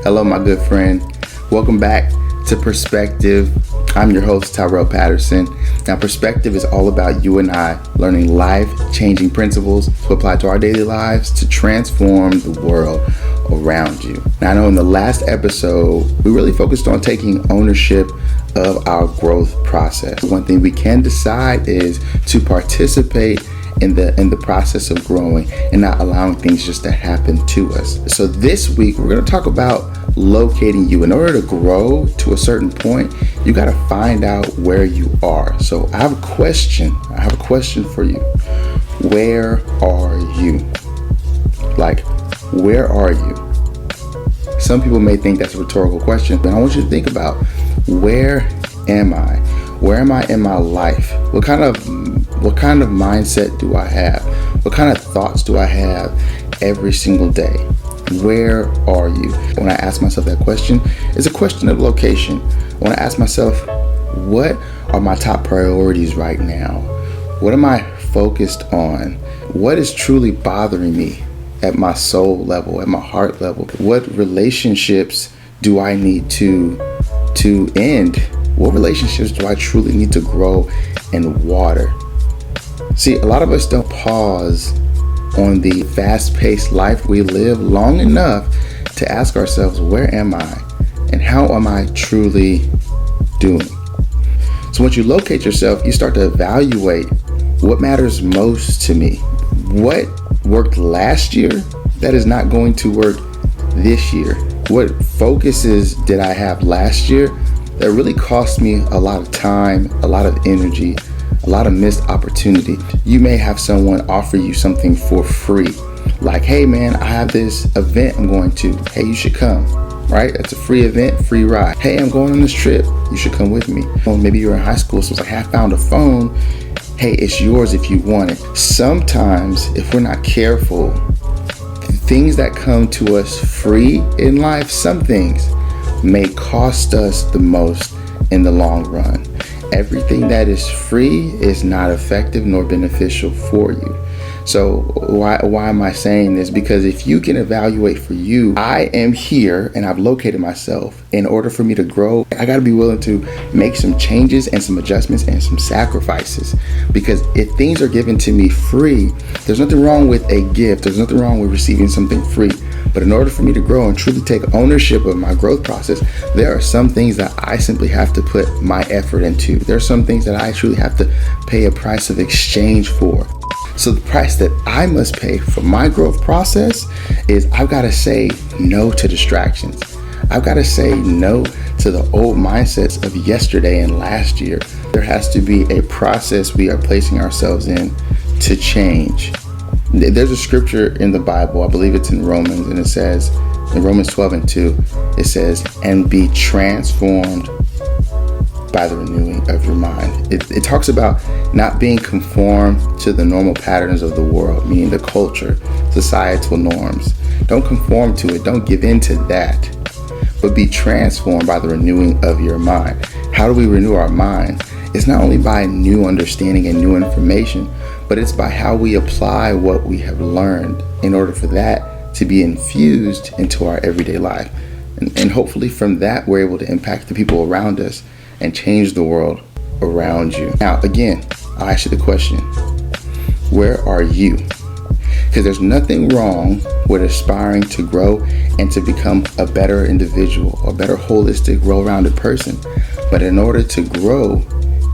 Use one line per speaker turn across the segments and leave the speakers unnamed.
Hello, my good friend. Welcome back to Perspective. I'm your host, Tyrell Patterson. Now, Perspective is all about you and I learning life-changing principles to apply to our daily lives to transform the world around you. Now, I know in the last episode, we really focused on taking ownership of our growth process. One thing we can decide is to participate in the process of growing and not allowing things just to happen to us. So this week, we're going to talk about locating you. In order to grow to a certain point, you got to find out where you are. So I have a question. For you. Where are you? Like, where are you? Some people may think that's a rhetorical question, but I want you to think about, where am I? Where am I in my life? What kind of mindset do I have? What kind of thoughts do I have every single day? Where are you? When I ask myself that question, it's a question of location. When I ask myself, what are my top priorities right now? What am I focused on? What is truly bothering me at my soul level, at my heart level? What relationships do I need to end? What relationships do I truly need to grow and water? See, a lot of us don't pause on the fast-paced life we live long enough to ask ourselves, where am I? And how am I truly doing? So once you locate yourself, you start to evaluate what matters most to me. What worked last year that is not going to work this year? What focuses did I have last year that really cost me a lot of time, a lot of energy, a lot of missed opportunity? You may have someone offer you something for free. Like, hey man, I have this event I'm going to. Hey, you should come, right? It's a free event, free ride. Hey, I'm going on this trip. You should come with me. Or maybe you're in high school, so it's like, hey, I found a phone. Hey, it's yours if you want it. Sometimes, if we're not careful, the things that come to us free in life, some things may cost us the most in the long run. Everything that is free is not effective nor beneficial for you. So why am I saying this? Because if you can evaluate for you, I am here and I've located myself. In order for me to grow, I got to be willing to make some changes and some adjustments and some sacrifices. Because if things are given to me free, there's nothing wrong with a gift. There's nothing wrong with receiving something free. But in order for me to grow and truly take ownership of my growth process, there are some things that I simply have to put my effort into. There are some things that I truly have to pay a price of exchange for. So the price that I must pay for my growth process is I've got to say no to distractions. I've got to say no to the old mindsets of yesterday and last year. There has to be a process we are placing ourselves in to change. There's a scripture in the Bible, I believe it's in Romans, and it says, in Romans 12:2, it says, and be transformed by the renewing of your mind. It talks about not being conformed to the normal patterns of the world, meaning the culture, societal norms. Don't conform to it. Don't give in to that. But be transformed by the renewing of your mind. How do we renew our mind? It's not only by new understanding and new information, but it's by how we apply what we have learned in order for that to be infused into our everyday life. And hopefully from that, we're able to impact the people around us and change the world around you. Now, again, I'll ask you the question, where are you? Because there's nothing wrong with aspiring to grow and to become a better individual, a better holistic, well-rounded person. But in order to grow,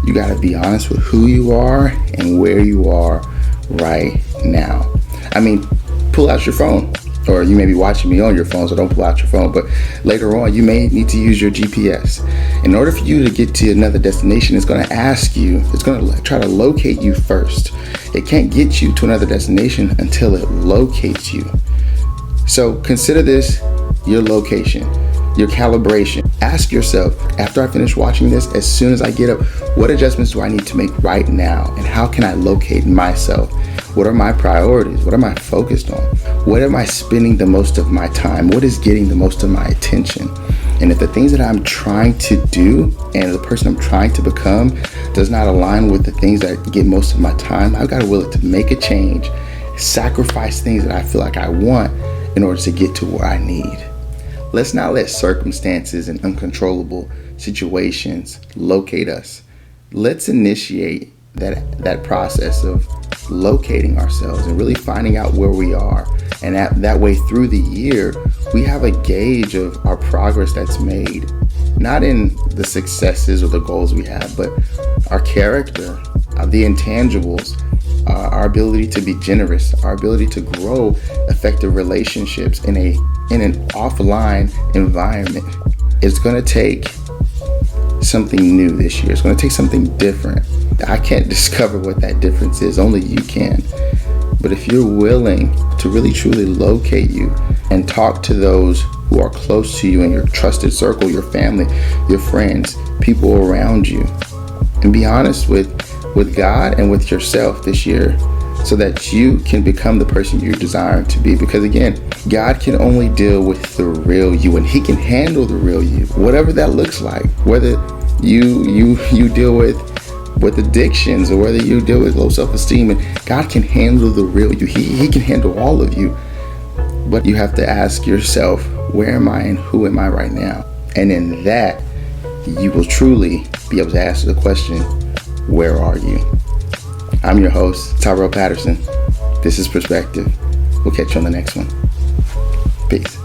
you got to be honest with who you are and where you are right now. I mean, pull out your phone. Or you may be watching me on your phone, so don't pull out your phone. But later on, you may need to use your GPS. In order for you to get to another destination, it's going to ask you, it's going to try to locate you first. It can't get you to another destination until it locates you. So consider this your location, your calibration. Ask yourself, after I finish watching this, as soon as I get up, what adjustments do I need to make right now? And how can I locate myself? What are my priorities? What am I focused on? What am I spending the most of my time? What is getting the most of my attention? And if the things that I'm trying to do and the person I'm trying to become does not align with the things that get most of my time, I've got to be willing to make a change, sacrifice things that I feel like I want in order to get to where I need. Let's not let circumstances and uncontrollable situations locate us. Let's initiate that process of locating ourselves and really finding out where we are. And that way through the year, we have a gauge of our progress that's made, not in the successes or the goals we have, but our character, the intangibles, our ability to be generous, our ability to grow effective relationships in an offline environment. It's going to take something new this year. It's going to take something different. I can't discover what that difference is. Only you can. But if you're willing to really truly locate you and talk to those who are close to you in your trusted circle, your family, your friends, people around you, and be honest with God and with yourself this year, so that you can become the person you're desiring to be. Because again, God can only deal with the real you, and He can handle the real you, whatever that looks like. Whether you deal with addictions, or whether you deal with low self-esteem, and God can handle the real you. He can handle all of you. But you have to ask yourself, where am I and who am I right now? And in that, you will truly be able to answer the question, where are you? I'm your host, Tyrell Patterson. This is Perspective. We'll catch you on the next one. Peace.